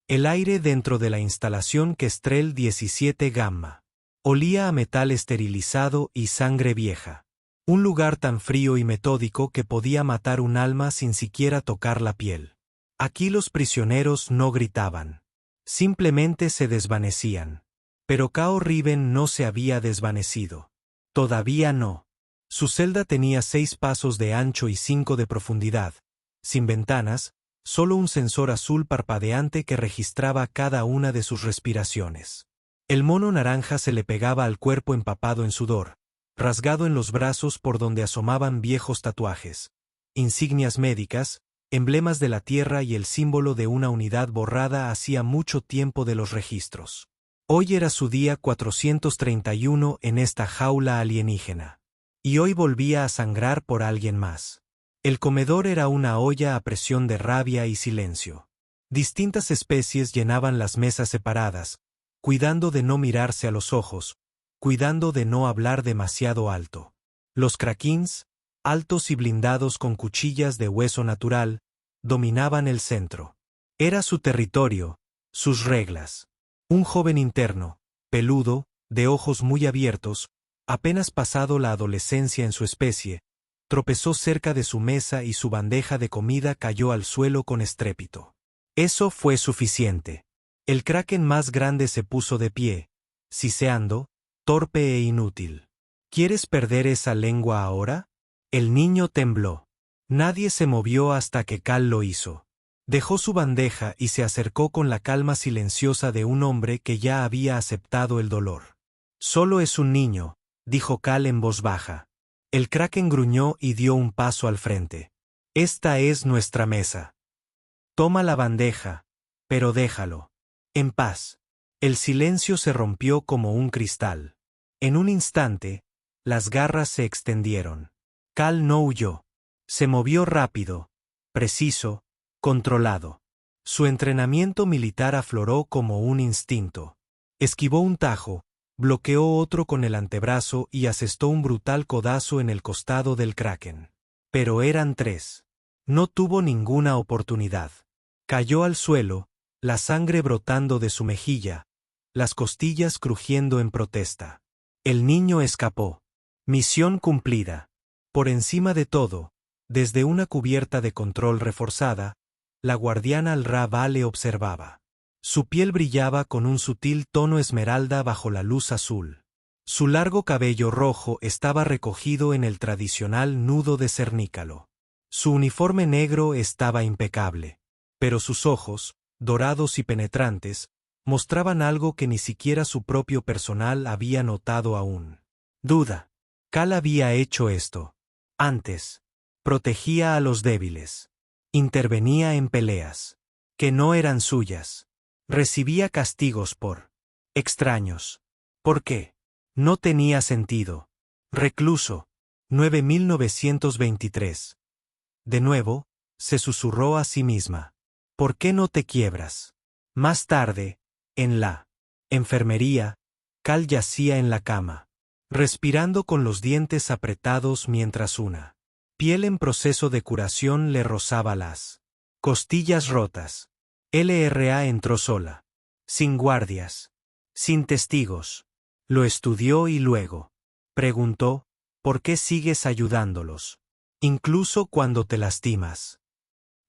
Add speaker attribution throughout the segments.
Speaker 1: El aire dentro de la instalación Kestrel 17 Gamma. Olía a metal esterilizado y sangre vieja. Un lugar tan frío y metódico que podía matar un alma sin siquiera tocar la piel. Aquí los prisioneros no gritaban. Simplemente se desvanecían. Pero Cao Riven no se había desvanecido. Todavía no. Su celda tenía 6 pasos de ancho y 5 de profundidad. Sin ventanas, solo un sensor azul parpadeante que registraba cada una de sus respiraciones. El mono naranja se le pegaba al cuerpo empapado en sudor, rasgado en los brazos por donde asomaban viejos tatuajes, insignias médicas, emblemas de la Tierra y el símbolo de una unidad borrada hacía mucho tiempo de los registros. Hoy era su día 431 en esta jaula alienígena. Y hoy volvía a sangrar por alguien más. El comedor era una olla a presión de rabia y silencio. Distintas especies llenaban las mesas separadas, cuidando de no mirarse a los ojos, cuidando de no hablar demasiado alto. Los Krakins, altos y blindados con cuchillas de hueso natural, dominaban el centro. Era su territorio, sus reglas. Un joven interno, peludo, de ojos muy abiertos, apenas pasado la adolescencia en su especie, tropezó cerca de su mesa y su bandeja de comida cayó al suelo con estrépito. Eso fue suficiente. El kraken más grande se puso de pie, siseando, torpe e inútil. ¿Quieres perder esa lengua ahora? El niño tembló. Nadie se movió hasta que Cal lo hizo. Dejó su bandeja y se acercó con la calma silenciosa de un hombre que ya había aceptado el dolor. Solo es un niño, dijo Cal en voz baja. El kraken gruñó y dio un paso al frente. Esta es nuestra mesa. Toma la bandeja, pero déjalo. En paz. El silencio se rompió como un cristal. En un instante, las garras se extendieron. Cal no huyó. Se movió rápido, preciso, controlado. Su entrenamiento militar afloró como un instinto. Esquivó un tajo, bloqueó otro con el antebrazo y asestó un brutal codazo en el costado del kraken. Pero eran 3. No tuvo ninguna oportunidad. Cayó al suelo, la sangre brotando de su mejilla, las costillas crujiendo en protesta. El niño escapó. Misión cumplida. Por encima de todo, desde una cubierta de control reforzada, la guardiana Al-Ra le observaba. Su piel brillaba con un sutil tono esmeralda bajo la luz azul. Su largo cabello rojo estaba recogido en el tradicional nudo de cernícalo. Su uniforme negro estaba impecable. Pero sus ojos, dorados y penetrantes, mostraban algo que ni siquiera su propio personal había notado aún. Duda. Cal había hecho esto. Antes. Protegía a los débiles. Intervenía en peleas. Que no eran suyas. Recibía castigos por extraños. ¿Por qué? No tenía sentido. Recluso. 9923. De nuevo, se susurró a sí misma. ¿Por qué no te quiebras? Más tarde, en la enfermería, Cal yacía en la cama, respirando con los dientes apretados mientras una piel en proceso de curación le rozaba las costillas rotas. LRA entró sola, sin guardias, sin testigos. Lo estudió y luego preguntó, ¿por qué sigues ayudándolos? Incluso cuando te lastimas.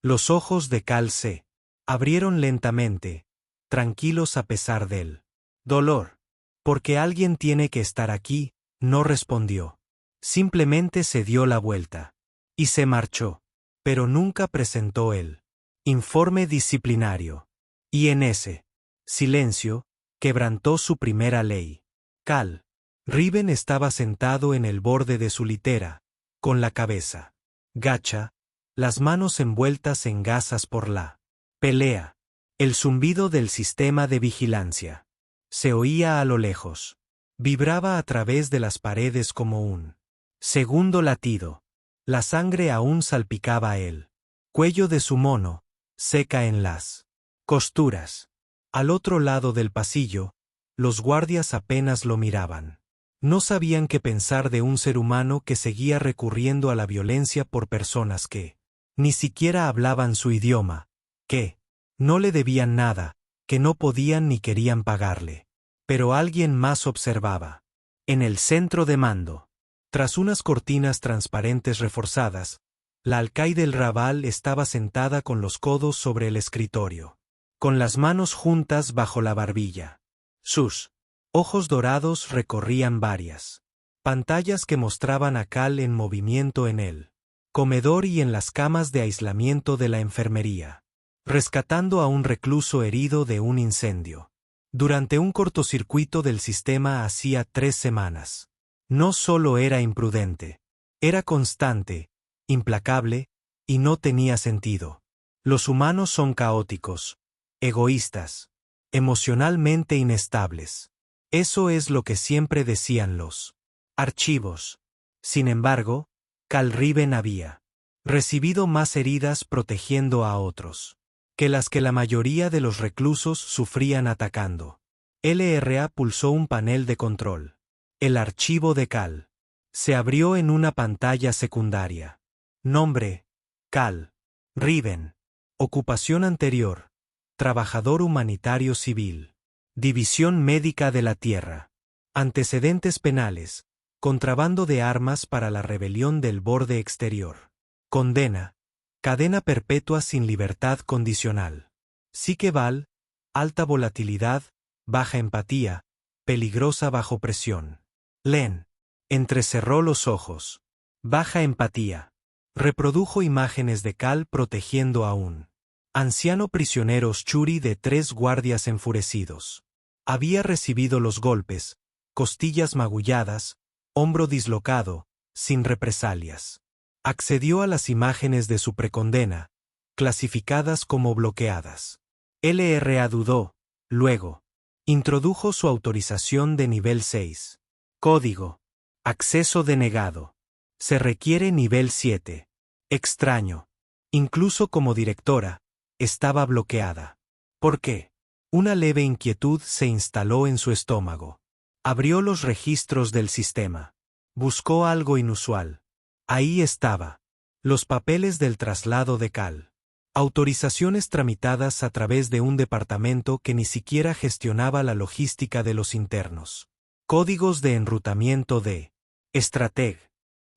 Speaker 1: Los ojos de Cal se abrieron lentamente, tranquilos a pesar del dolor. Porque alguien tiene que estar aquí, no respondió. Simplemente se dio la vuelta. Y se marchó. Pero nunca presentó el informe disciplinario. Y en ese silencio, quebrantó su primera ley. Cal Riven estaba sentado en el borde de su litera, con la cabeza gacha, las manos envueltas en gasas por la pelea. El zumbido del sistema de vigilancia se oía a lo lejos. Vibraba a través de las paredes como un segundo latido. La sangre aún salpicaba el cuello de su mono, seca en las costuras. Al otro lado del pasillo, los guardias apenas lo miraban. No sabían qué pensar de un ser humano que seguía recurriendo a la violencia por personas que ni siquiera hablaban su idioma, que no le debían nada, que no podían ni querían pagarle. Pero alguien más observaba. En el centro de mando, tras unas cortinas transparentes reforzadas, la alcaide del Raval estaba sentada con los codos sobre el escritorio, con las manos juntas bajo la barbilla. Sus ojos dorados recorrían varias pantallas que mostraban a Cal en movimiento en el comedor y en las camas de aislamiento de la enfermería, rescatando a un recluso herido de un incendio. Durante un cortocircuito del sistema hacía 3 semanas. No solo era imprudente, era constante, implacable, y no tenía sentido. Los humanos son caóticos, egoístas, emocionalmente inestables. Eso es lo que siempre decían los archivos. Sin embargo, Cal Riven había recibido más heridas protegiendo a otros que las que la mayoría de los reclusos sufrían atacando. LRA pulsó un panel de control. El archivo de Cal se abrió en una pantalla secundaria. Nombre: Cal Riven. Ocupación anterior: trabajador humanitario civil. División Médica de la Tierra. Antecedentes penales: contrabando de armas para la rebelión del Borde Exterior. Condena: cadena perpetua sin libertad condicional. Psique Val: alta volatilidad, baja empatía, peligrosa bajo presión. Len entrecerró los ojos. Baja empatía. Reprodujo imágenes de Cal protegiendo a un anciano prisionero Shuri de 3 guardias enfurecidos. Había recibido los golpes, costillas magulladas, hombro dislocado, sin represalias. Accedió a las imágenes de su precondena, clasificadas como bloqueadas. LRA dudó, luego introdujo su autorización de nivel 6. Código: acceso denegado. Se requiere nivel 7. Extraño. Incluso como directora, estaba bloqueada. ¿Por qué? Una leve inquietud se instaló en su estómago. Abrió los registros del sistema. Buscó algo inusual. Ahí estaba. Los papeles del traslado de Cal. Autorizaciones tramitadas a través de un departamento que ni siquiera gestionaba la logística de los internos. Códigos de enrutamiento de Estrateg.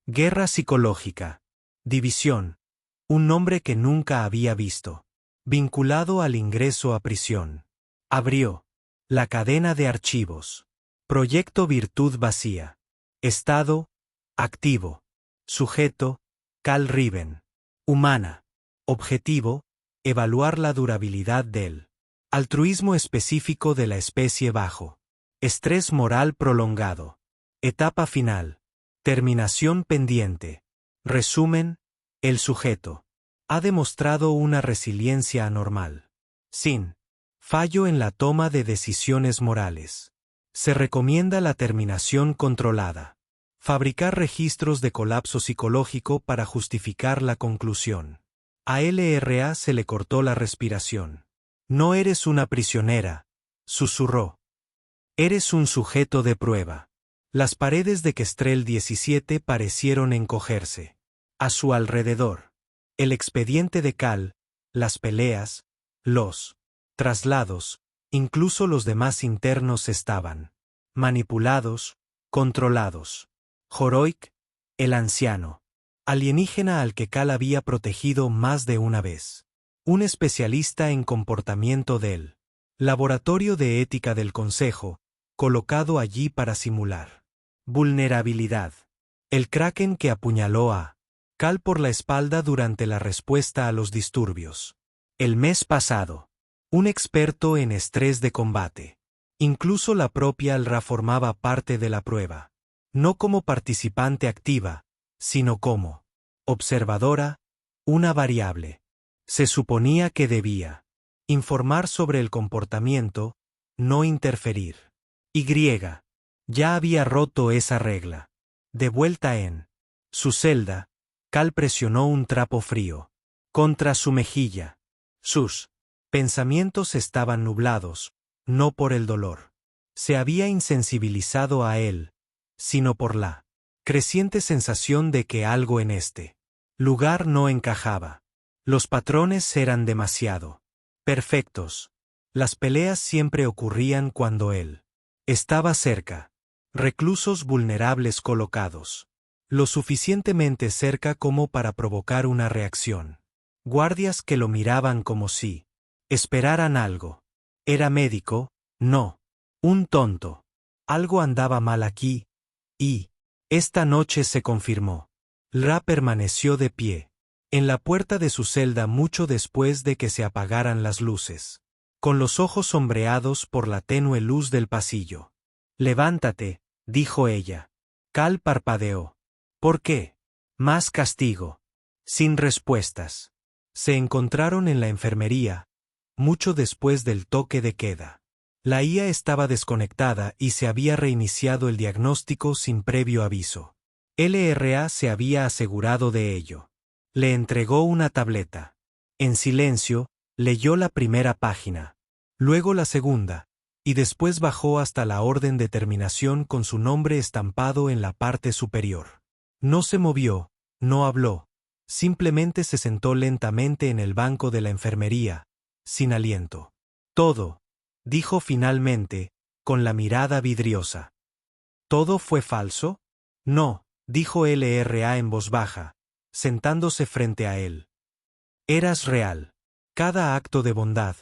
Speaker 1: Guerra psicológica. División. Un nombre que nunca había visto. Vinculado al ingreso a prisión. Abrió. La cadena de archivos. Proyecto Virtud Vacía. Estado: activo. Sujeto: Cal Riven. Humana. Objetivo: evaluar la durabilidad del altruismo específico de la especie bajo estrés moral prolongado. Etapa final. Terminación pendiente. Resumen: el sujeto ha demostrado una resiliencia anormal, sin fallo en la toma de decisiones morales. Se recomienda la terminación controlada. Fabricar registros de colapso psicológico para justificar la conclusión. A LRA se le cortó la respiración. No eres una prisionera, susurró. Eres un sujeto de prueba. Las paredes de Kestrel 17 parecieron encogerse. A su alrededor, el expediente de Cal, las peleas, los traslados, incluso los demás internos estaban manipulados, controlados. Joroik, el anciano alienígena al que Cal había protegido más de una vez. Un especialista en comportamiento del Laboratorio de Ética del Consejo, colocado allí para simular vulnerabilidad. El Kraken que apuñaló a Cal por la espalda durante la respuesta a los disturbios. El mes pasado. Un experto en estrés de combate. Incluso la propia Alra formaba parte de la prueba. No como participante activa, sino como observadora, una variable. Se suponía que debía informar sobre el comportamiento, no interferir. Y ya había roto esa regla. De vuelta en su celda, Cal presionó un trapo frío contra su mejilla. Sus pensamientos estaban nublados, no por el dolor. Se había insensibilizado a él, sino por la creciente sensación de que algo en este lugar no encajaba. Los patrones eran demasiado perfectos. Las peleas siempre ocurrían cuando él estaba cerca. Reclusos vulnerables colocados. Lo suficientemente cerca como para provocar una reacción. Guardias que lo miraban como si esperaran algo. Era médico, no. Un tonto. Algo andaba mal aquí, y esta noche se confirmó. Ra permaneció de pie, en la puerta de su celda mucho después de que se apagaran las luces, con los ojos sombreados por la tenue luz del pasillo. Levántate, dijo ella. Cal parpadeó. ¿Por qué? Más castigo. Sin respuestas. Se encontraron en la enfermería, mucho después del toque de queda. La IA estaba desconectada y se había reiniciado el diagnóstico sin previo aviso. LRA se había asegurado de ello. Le entregó una tableta. En silencio, leyó la primera página, luego la segunda, y después bajó hasta la orden de terminación con su nombre estampado en la parte superior. No se movió, no habló, simplemente se sentó lentamente en el banco de la enfermería, sin aliento. Todo, dijo finalmente, con la mirada vidriosa. ¿Todo fue falso? No, dijo LRA en voz baja, sentándose frente a él. Eras real. Cada acto de bondad,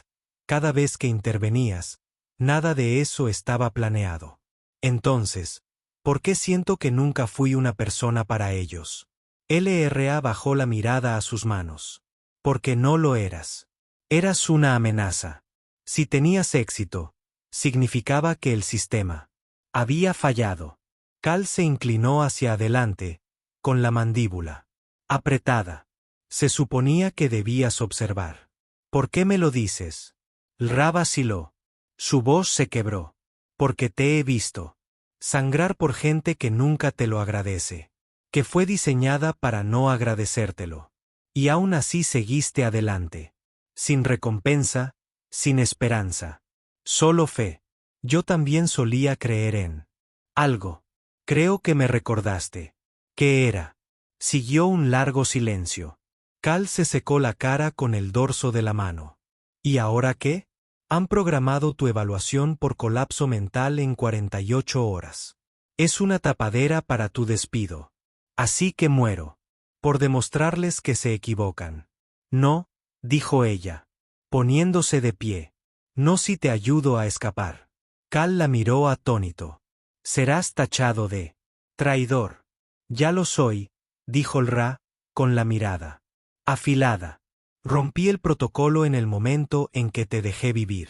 Speaker 1: cada vez que intervenías, nada de eso estaba planeado. Entonces, ¿por qué siento que nunca fui una persona para ellos? LRA bajó la mirada a sus manos. Porque no lo eras. Eras una amenaza. Si tenías éxito, significaba que el sistema había fallado. Cal se inclinó hacia adelante, con la mandíbula apretada. Se suponía que debías observar. ¿Por qué me lo dices? Ra vaciló. Su voz se quebró. Porque te he visto sangrar por gente que nunca te lo agradece. Que fue diseñada para no agradecértelo. Y aún así seguiste adelante. Sin recompensa, sin esperanza. Solo fe. Yo también solía creer en algo. Creo que me recordaste. ¿Qué era? Siguió un largo silencio. Cal se secó la cara con el dorso de la mano. ¿Y ahora qué? Han programado tu evaluación por colapso mental en 48 horas. Es una tapadera para tu despido. Así que muero. Por demostrarles que se equivocan. No, dijo ella, poniéndose de pie. No si te ayudo a escapar. Cal la miró atónito. Serás tachado de traidor. Ya lo soy, dijo el Ra, con la mirada afilada. Rompí el protocolo en el momento en que te dejé vivir.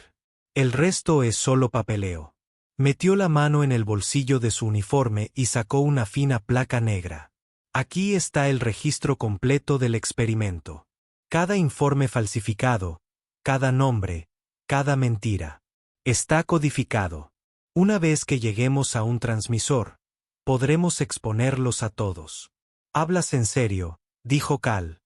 Speaker 1: El resto es solo papeleo. Metió la mano en el bolsillo de su uniforme y sacó una fina placa negra. Aquí está el registro completo del experimento. Cada informe falsificado, cada nombre, cada mentira. Está codificado. Una vez que lleguemos a un transmisor, podremos exponerlos a todos. Hablas en serio, dijo Cal.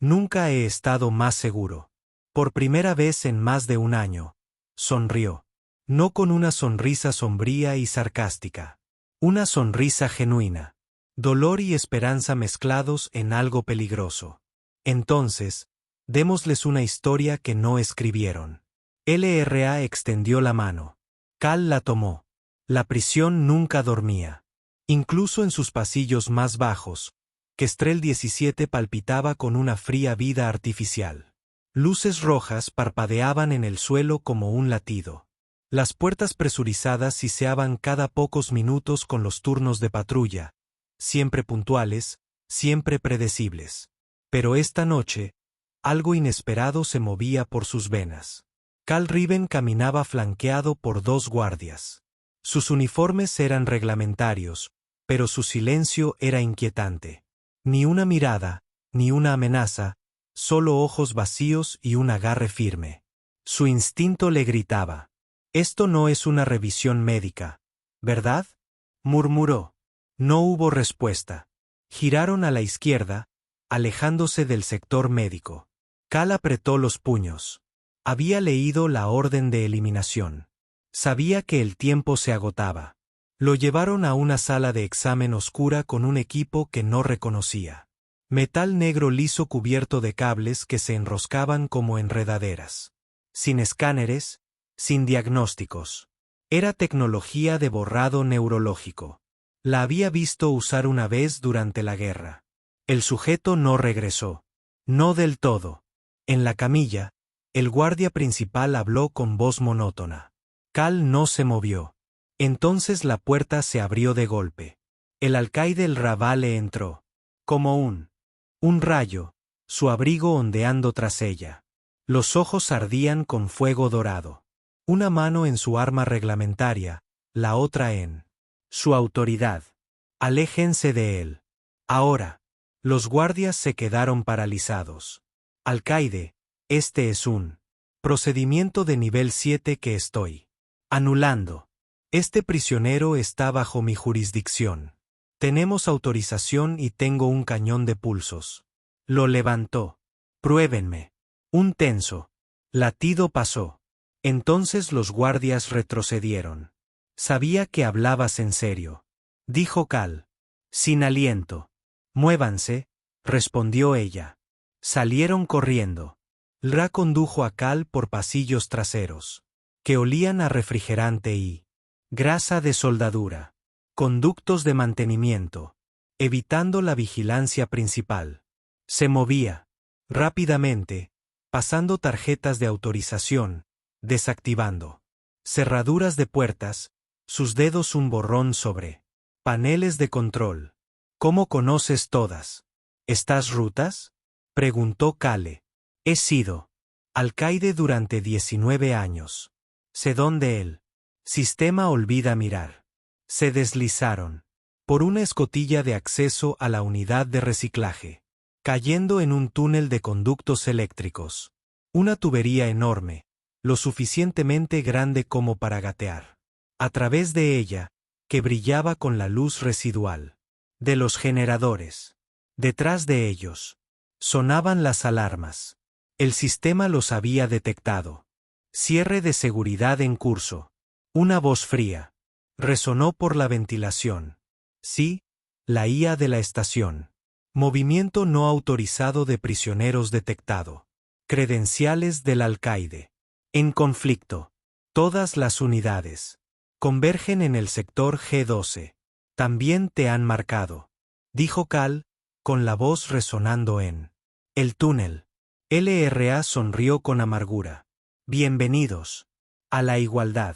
Speaker 1: Nunca he estado más seguro. Por primera vez en más de un año. Sonrió. No con una sonrisa sombría y sarcástica. Una sonrisa genuina. Dolor y esperanza mezclados en algo peligroso. Entonces, démosles una historia que no escribieron. LRA extendió la mano. Cal la tomó. La prisión nunca dormía. Incluso en sus pasillos más bajos, Kestrel 17 palpitaba con una fría vida artificial. Luces rojas parpadeaban en el suelo como un latido. Las puertas presurizadas siseaban cada pocos minutos con los turnos de patrulla, siempre puntuales, siempre predecibles. Pero esta noche, algo inesperado se movía por sus venas. Cal Riven caminaba flanqueado por 2 guardias. Sus uniformes eran reglamentarios, pero su silencio era inquietante. Ni una mirada, ni una amenaza, solo ojos vacíos y un agarre firme. Su instinto le gritaba. Esto no es una revisión médica, ¿verdad? Murmuró. No hubo respuesta. Giraron a la izquierda, alejándose del sector médico. Cal apretó los puños. Había leído la orden de eliminación. Sabía que el tiempo se agotaba. Lo llevaron a una sala de examen oscura con un equipo que no reconocía. Metal negro liso cubierto de cables que se enroscaban como enredaderas. sin escáneres, sin diagnósticos. Era tecnología de borrado neurológico. La había visto usar una vez durante la guerra. El sujeto no regresó. No del todo. En la camilla, el guardia principal habló con voz monótona. Cal no se movió. Entonces la puerta se abrió de golpe. El alcaide El Ravale entró. Como un rayo, su abrigo ondeando tras ella. Los ojos ardían con fuego dorado. Una mano en su arma reglamentaria, la otra en su autoridad. Aléjense de él. Ahora. Los guardias se quedaron paralizados. Alcaide, este es un procedimiento de nivel 7 que estoy anulando. Este prisionero está bajo mi jurisdicción. Tenemos autorización y tengo un cañón de pulsos. Lo levantó. Pruébenme. Un tenso latido pasó. Entonces los guardias retrocedieron. Sabía que hablabas en serio. Dijo Cal. Sin aliento. Muévanse, respondió ella. Salieron corriendo. Ra condujo a Cal por pasillos traseros, que olían a refrigerante y grasa de soldadura. Conductos de mantenimiento, evitando la vigilancia principal. Se movía rápidamente, pasando tarjetas de autorización, desactivando cerraduras de puertas, sus dedos un borrón sobre paneles de control. ¿Cómo conoces todas? ¿Estas rutas? Preguntó Cale. He sido alcaide durante 19 años. Sé dónde el sistema olvida mirar. Se deslizaron por una escotilla de acceso a la unidad de reciclaje, cayendo en un túnel de conductos eléctricos. Una tubería enorme, lo suficientemente grande como para gatear. A través de ella, que brillaba con la luz residual de los generadores. Detrás de ellos sonaban las alarmas. El sistema los había detectado. Cierre de seguridad en curso. Una voz fría resonó por la ventilación. Sí, la IA de la estación. Movimiento no autorizado de prisioneros detectado. Credenciales del alcaide. En conflicto. Todas las unidades convergen en el sector G12. También te han marcado, dijo Cal, con la voz resonando en el túnel. LRA sonrió con amargura. Bienvenidos a la igualdad.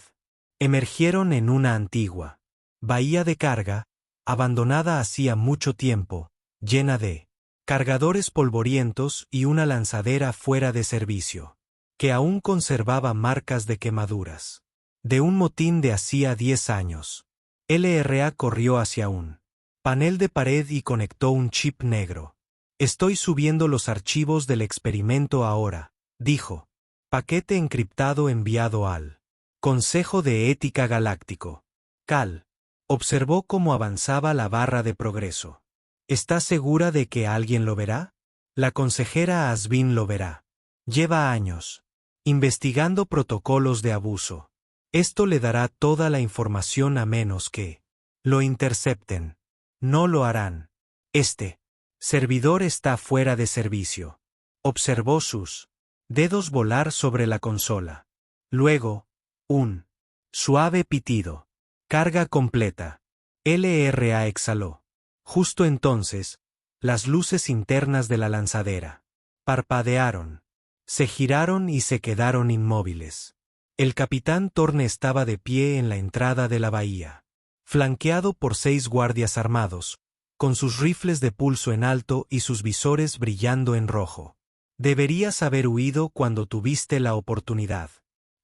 Speaker 1: Emergieron en una antigua bahía de carga, abandonada hacía mucho tiempo, llena de cargadores polvorientos y una lanzadera fuera de servicio, que aún conservaba marcas de quemaduras. De un motín de hacía 10 años. LRA corrió hacia un panel de pared y conectó un chip negro. Estoy subiendo los archivos del experimento ahora, dijo. Paquete encriptado enviado al Consejo de Ética Galáctico. Cal observó cómo avanzaba la barra de progreso. ¿Estás segura de que alguien lo verá? La consejera Asvin lo verá. Lleva años investigando protocolos de abuso. Esto le dará toda la información a menos que lo intercepten. No lo harán. Este servidor está fuera de servicio. Observó sus dedos volar sobre la consola. Luego, un suave pitido. Carga completa. LRA exhaló. Justo entonces, las luces internas de la lanzadera parpadearon. Se giraron y se quedaron inmóviles. El capitán Torne estaba de pie en la entrada de la bahía, flanqueado por 6 guardias armados, con sus rifles de pulso en alto y sus visores brillando en rojo. Deberías haber huido cuando tuviste la oportunidad.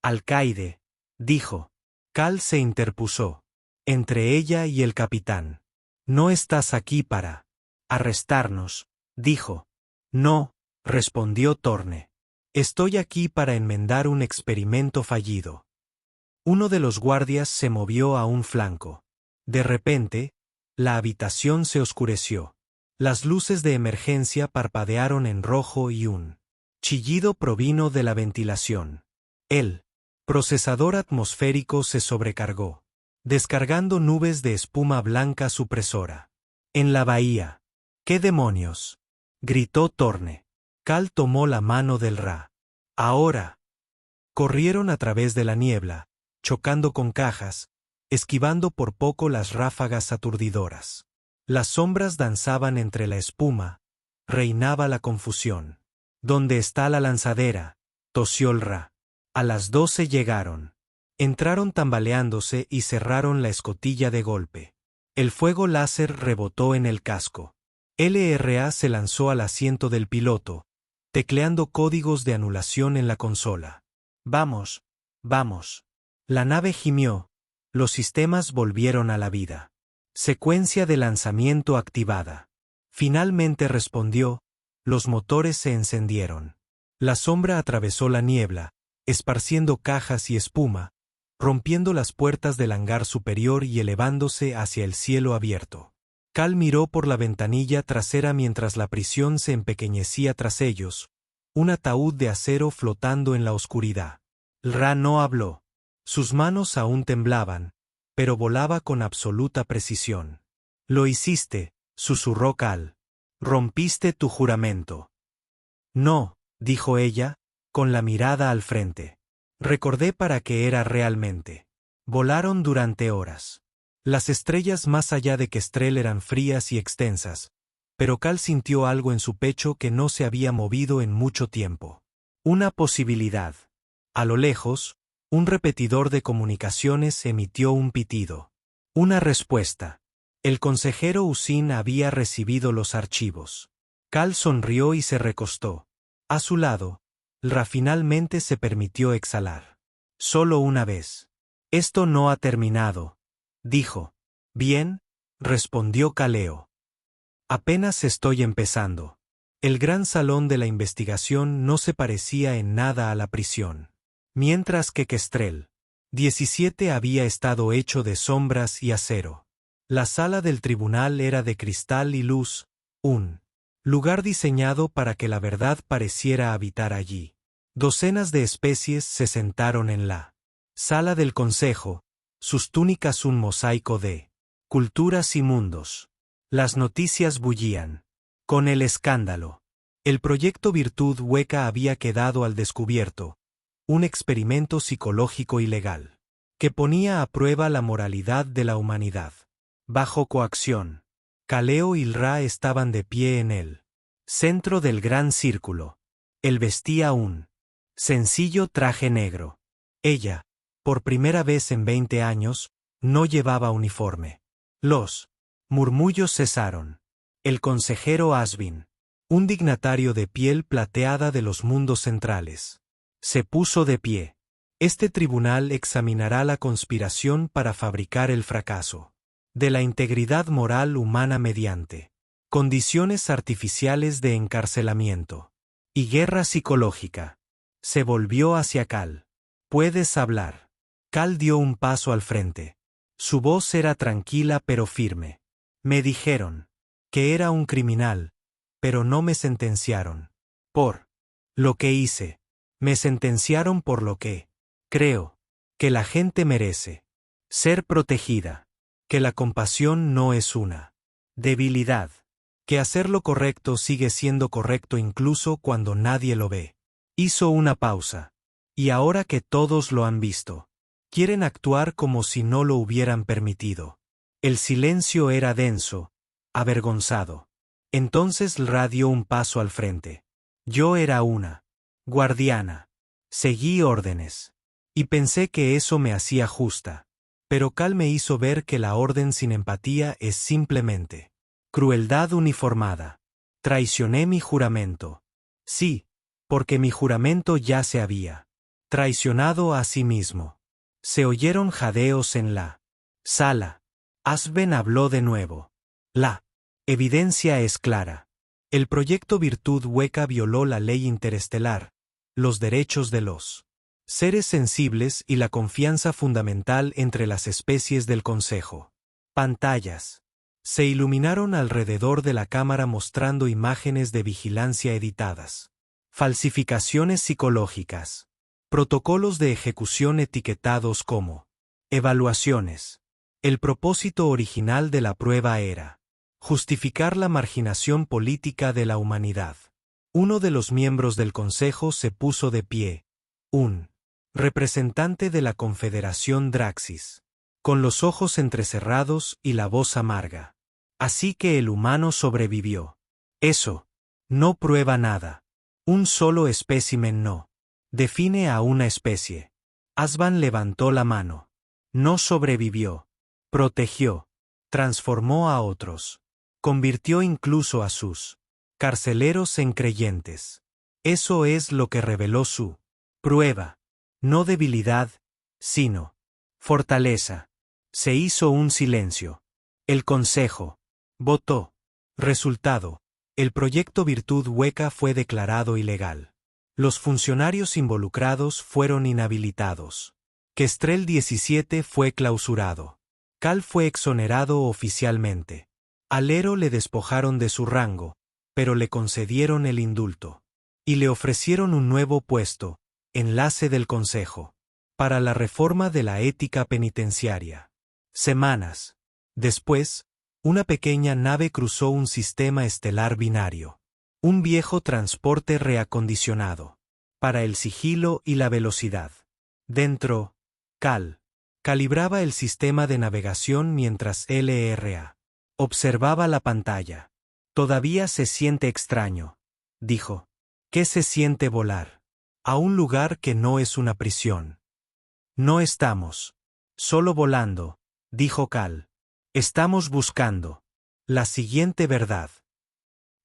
Speaker 1: Alcaide, dijo. Cal se interpuso entre ella y el capitán. No estás aquí para arrestarnos, dijo. No, respondió Torne. Estoy aquí para enmendar un experimento fallido. Uno de los guardias se movió a un flanco. De repente, la habitación se oscureció. Las luces de emergencia parpadearon en rojo y un chillido provino de la ventilación. El procesador atmosférico se sobrecargó, descargando nubes de espuma blanca supresora. En la bahía. ¿Qué demonios?, gritó Torne. Cal tomó la mano del Ra. Ahora. Corrieron a través de la niebla, chocando con cajas, esquivando por poco las ráfagas aturdidoras. Las sombras danzaban entre la espuma, reinaba la confusión. ¿Dónde está la lanzadera?, tosió el Ra. A las 12 llegaron. Entraron tambaleándose y cerraron la escotilla de golpe. El fuego láser rebotó en el casco. LRA se lanzó al asiento del piloto, tecleando códigos de anulación en la consola. Vamos, vamos. La nave gimió. Los sistemas volvieron a la vida. Secuencia de lanzamiento activada. Finalmente respondió. Los motores se encendieron. La sombra atravesó la niebla, esparciendo cajas y espuma, rompiendo las puertas del hangar superior y elevándose hacia el cielo abierto. Cal miró por la ventanilla trasera mientras la prisión se empequeñecía tras ellos, un ataúd de acero flotando en la oscuridad. Ra no habló. Sus manos aún temblaban, pero volaba con absoluta precisión. Lo hiciste, susurró Cal. Rompiste tu juramento. No, dijo ella, con la mirada al frente. Recordé para qué era realmente. Volaron durante horas. Las estrellas más allá de Kestrel eran frías y extensas, pero Cal sintió algo en su pecho que no se había movido en mucho tiempo. Una posibilidad. A lo lejos, un repetidor de comunicaciones emitió un pitido. Una respuesta. El consejero Usin había recibido los archivos. Cal sonrió y se recostó. A su lado, Ra finalmente se permitió exhalar. Solo una vez. Esto no ha terminado, dijo. Bien, respondió Kaleo. Apenas estoy empezando. El gran salón de la investigación no se parecía en nada a la prisión. Mientras que Kestrel 17 había estado hecho de sombras y acero. La sala del tribunal era de cristal y luz, un lugar diseñado para que la verdad pareciera habitar allí. Docenas de especies se sentaron en la sala del consejo, sus túnicas un mosaico de culturas y mundos. Las noticias bullían. Con el escándalo. El proyecto Virtud Hueca había quedado al descubierto, un experimento psicológico ilegal, que ponía a prueba la moralidad de la humanidad. Bajo coacción, Kaleo y Ra estaban de pie en el centro del gran círculo. Él vestía un sencillo traje negro. Ella, por primera vez en 20 años, no llevaba uniforme. Los murmullos cesaron. El consejero Asvin, un dignatario de piel plateada de los mundos centrales, se puso de pie. Este tribunal examinará la conspiración para fabricar el fracaso de la integridad moral humana mediante condiciones artificiales de encarcelamiento y guerra psicológica. Se volvió hacia Cal. ¿Puedes hablar? Cal dio un paso al frente. Su voz era tranquila pero firme. Me dijeron que era un criminal, pero no me sentenciaron por lo que hice. Me sentenciaron por lo que creo que la gente merece. Ser protegida. Que la compasión no es una debilidad. Que hacer lo correcto sigue siendo correcto incluso cuando nadie lo ve. Hizo una pausa. Y ahora que todos lo han visto, quieren actuar como si no lo hubieran permitido. El silencio era denso, avergonzado. Entonces Ra dio un paso al frente. Yo era una guardiana. Seguí órdenes. Y pensé que eso me hacía justa. Pero Cal me hizo ver que la orden sin empatía es simplemente crueldad uniformada. Traicioné mi juramento. Sí, porque mi juramento ya se había traicionado a sí mismo. Se oyeron jadeos en la sala. Asven habló de nuevo. La evidencia es clara. El proyecto Virtud Hueca violó la ley interestelar, los derechos de los seres sensibles y la confianza fundamental entre las especies del Consejo. Pantallas. Se iluminaron alrededor de la cámara mostrando imágenes de vigilancia editadas. Falsificaciones psicológicas. Protocolos de ejecución etiquetados como evaluaciones. El propósito original de la prueba era justificar la marginación política de la humanidad. Uno de los miembros del Consejo se puso de pie. Un representante de la Confederación Draxis, con los ojos entrecerrados y la voz amarga. Así que el humano sobrevivió. Eso no prueba nada. Un solo espécimen no define a una especie. Asvan levantó la mano. No sobrevivió. Protegió. Transformó a otros. Convirtió incluso a sus carceleros en creyentes. Eso es lo que reveló su prueba. No debilidad, sino fortaleza. Se hizo un silencio. El consejo votó. Resultado: el proyecto Virtud Hueca fue declarado ilegal. Los funcionarios involucrados fueron inhabilitados. Kestrel 17 fue clausurado. Cal fue exonerado oficialmente. Al Héroe le despojaron de su rango, pero le concedieron el indulto. Y le ofrecieron un nuevo puesto, enlace del Consejo, para la reforma de la ética penitenciaria. Semanas después, una pequeña nave cruzó un sistema estelar binario. Un viejo transporte reacondicionado. Para el sigilo y la velocidad. Dentro, Cal calibraba el sistema de navegación mientras LRA observaba la pantalla. Todavía se siente extraño, dijo. ¿Qué se siente volar? A un lugar que no es una prisión. No estamos solo volando, dijo Cal. Estamos buscando la siguiente verdad.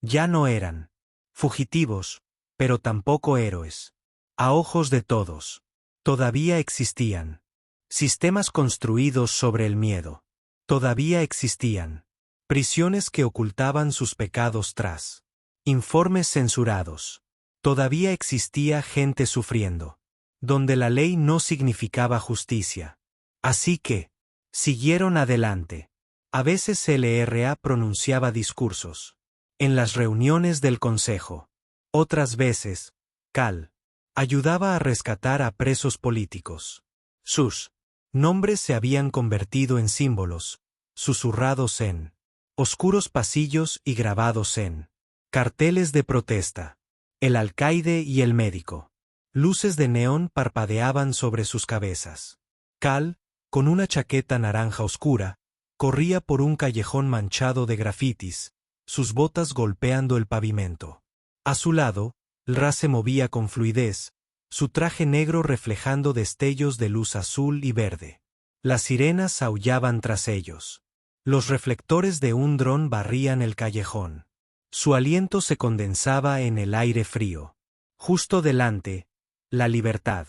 Speaker 1: Ya no eran fugitivos, pero tampoco héroes. A ojos de todos, todavía existían sistemas construidos sobre el miedo. Todavía existían prisiones que ocultaban sus pecados tras informes censurados. Todavía existía gente sufriendo, donde la ley no significaba justicia. Así que siguieron adelante. A veces LRA pronunciaba discursos en las reuniones del Consejo. Otras veces, Cal ayudaba a rescatar a presos políticos. Sus nombres se habían convertido en símbolos, susurrados en oscuros pasillos y grabados en carteles de protesta. El alcaide y el médico. Luces de neón parpadeaban sobre sus cabezas. Cal, con una chaqueta naranja oscura, corría por un callejón manchado de grafitis, sus botas golpeando el pavimento. A su lado, Ra se movía con fluidez, su traje negro reflejando destellos de luz azul y verde. Las sirenas aullaban tras ellos. Los reflectores de un dron barrían el callejón. Su aliento se condensaba en el aire frío. Justo delante, la libertad.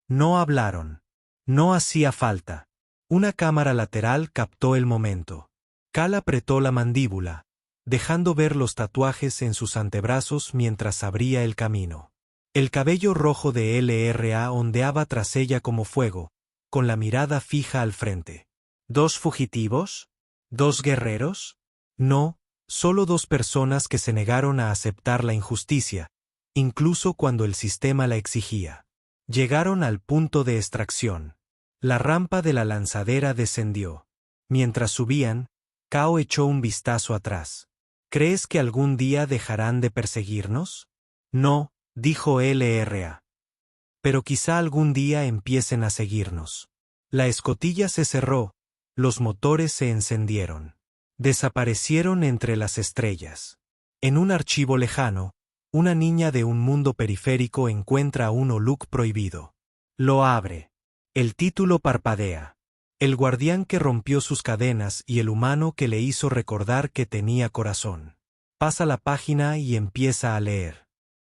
Speaker 1: No hablaron. No hacía falta. Una cámara lateral captó el momento. Cal apretó la mandíbula, dejando ver los tatuajes en sus antebrazos mientras abría el camino. El cabello rojo de LRA ondeaba tras ella como fuego, con la mirada fija al frente. ¿Dos fugitivos? ¿Dos guerreros? No, solo dos personas que se negaron a aceptar la injusticia, incluso cuando el sistema la exigía. Llegaron al punto de extracción. La rampa de la lanzadera descendió. Mientras subían, Cao echó un vistazo atrás. ¿Crees que algún día dejarán de perseguirnos? No, dijo LRA. Pero quizá algún día empiecen a seguirnos. La escotilla se cerró, los motores se encendieron. Desaparecieron entre las estrellas. En un archivo lejano, una niña de un mundo periférico encuentra un Oluk prohibido. Lo abre. El título parpadea. El guardián que rompió sus cadenas y el humano que le hizo recordar que tenía corazón. Pasa la página y empieza a leer.